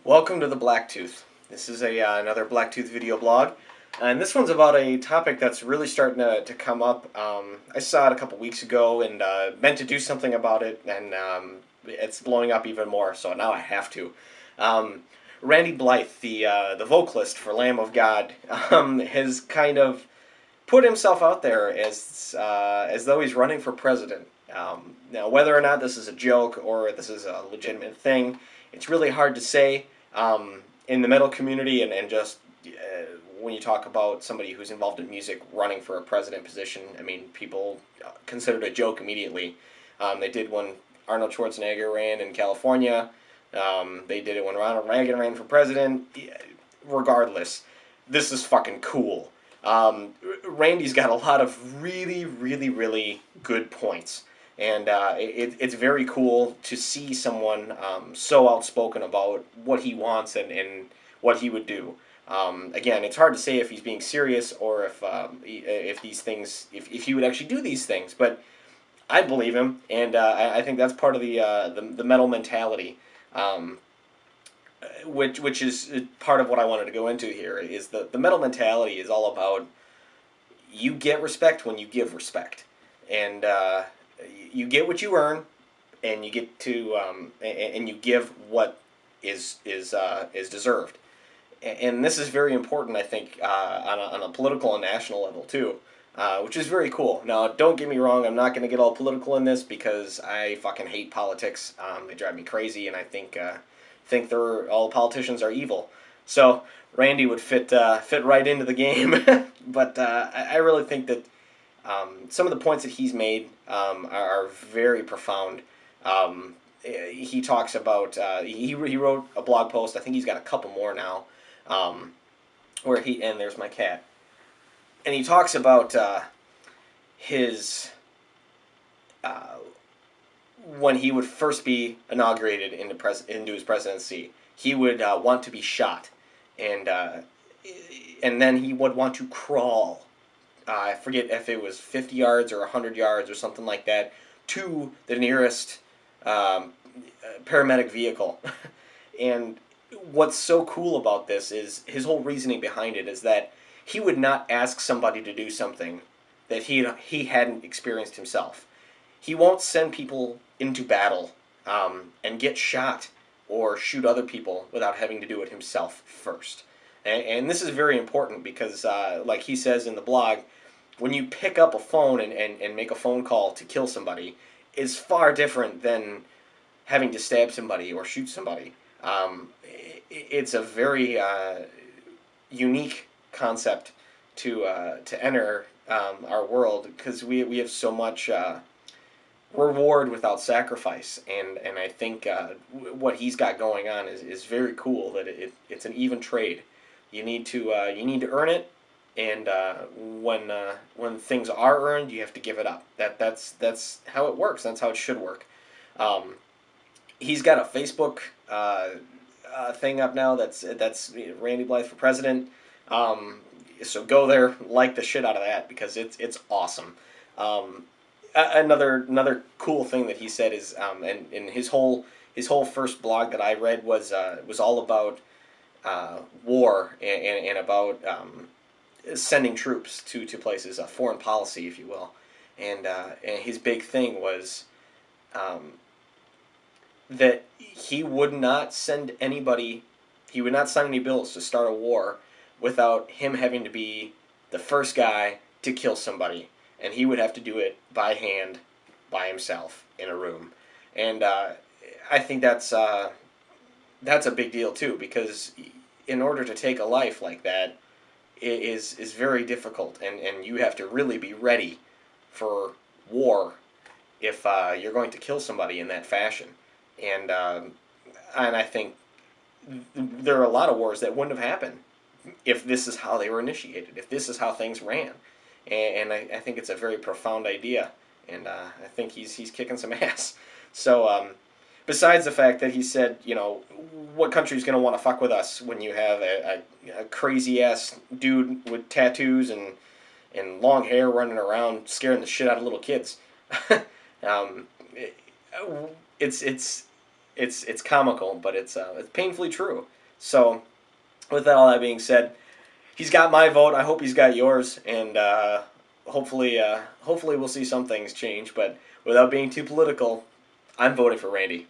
Welcome to the Blacktooth. This is another Blacktooth video blog, and this one's about a topic that's really starting to come up. I saw it a couple weeks ago and meant to do something about it, and it's blowing up even more, so now I have to. Randy Blythe, the vocalist for Lamb of God, has kind of put himself out there as though he's running for president. Now, whether or not this is a joke or this is a legitimate thing, it's really hard to say. In the metal community and just when you talk about somebody who's involved in music running for a president position, I mean, people consider it a joke immediately. They did when Arnold Schwarzenegger ran in California. They did it when Ronald Reagan ran for president. Regardless, this is fucking cool. Randy's got a lot of really good points. And it's very cool to see someone so outspoken about what he wants and what he would do. Again, it's hard to say if he's being serious or if these things, if he would actually do these things. But I believe him, and I think that's part of the metal mentality, which is part of what I wanted to go into here. Is the metal mentality is all about you get respect when you give respect, and you get what you earn, and you get to and you give what is deserved. And this is very important, I think, on a political and national level too, which is very cool. Now, don't get me wrong; I'm not going to get all political in this because I fucking hate politics. They drive me crazy, and I think all politicians are evil. So Randy would fit right into the game, but I really think that some of the points that he's made are very profound. He talks about he wrote a blog post. I think he's got a couple more now, where and there's my cat, and he talks about his when he would first be inaugurated into his presidency. He would want to be shot, and then he would want to crawl. I forget if it was 50 yards or 100 yards or something like that, to the nearest paramedic vehicle. And what's so cool about this is his whole reasoning behind it is that he would not ask somebody to do something that he hadn't experienced himself. He won't send people into battle and get shot or shoot other people without having to do it himself first. And this is very important because, like he says in the blog, when you pick up a phone and make a phone call to kill somebody is far different than having to stab somebody or shoot somebody. It's a very unique concept to enter our world because we have so much reward without sacrifice, and I think what he's got going on is very cool. That it's an even trade. You need to earn it, and when things are earned, you have to give it up. That's how it works. That's how it should work. He's got a Facebook thing up now. That's Randy Blythe for president. So go there, like the shit out of that because it's awesome. Another cool thing that he said is and his whole first blog that I read was all about war and about sending troops to places, foreign policy, if you will, and his big thing was that he would not send anybody, he would not sign any bills to start a war without him having to be the first guy to kill somebody, and he would have to do it by hand, by himself, in a room, and I think that's a big deal too, because in order to take a life like that is very difficult, and you have to really be ready for war if you're going to kill somebody in that fashion, and I think there are a lot of wars that wouldn't have happened if this is how they were initiated, if this is how things ran, and I think it's a very profound idea, and I think he's kicking some ass. So besides the fact that he said, you know, what country's going to want to fuck with us when you have a crazy-ass dude with tattoos and long hair running around scaring the shit out of little kids. It's it's comical, but it's painfully true. So, with all that being said, he's got my vote. I hope he's got yours, and hopefully we'll see some things change. But without being too political, I'm voting for Randy.